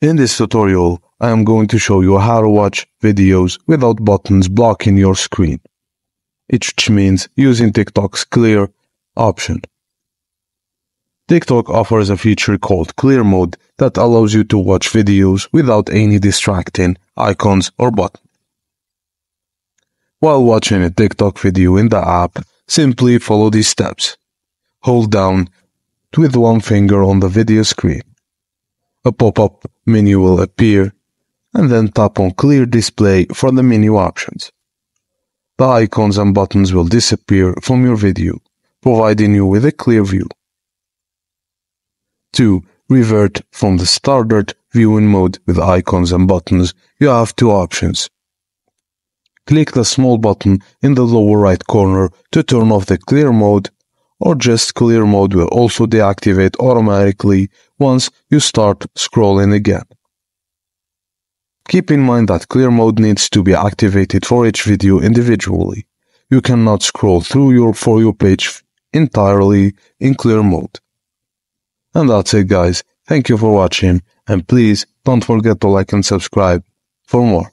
In this tutorial, I am going to show you how to watch videos without buttons blocking your screen, which means using TikTok's Clear option. TikTok offers a feature called Clear Mode that allows you to watch videos without any distracting icons or buttons. While watching a TikTok video in the app, simply follow these steps. Hold down with one finger on the video screen. A pop-up menu will appear, and then tap on Clear Display for the menu options. The icons and buttons will disappear from your video, providing you with a clear view. To revert from the standard viewing mode with icons and buttons, you have two options. Click the small button in the lower right corner to turn off the Clear Mode, or just Clear Mode will also deactivate automatically once you start scrolling again. Keep in mind that Clear Mode needs to be activated for each video individually. You cannot scroll through your For You page entirely in Clear Mode. And that's it, guys. Thank you for watching, and please don't forget to like and subscribe for more.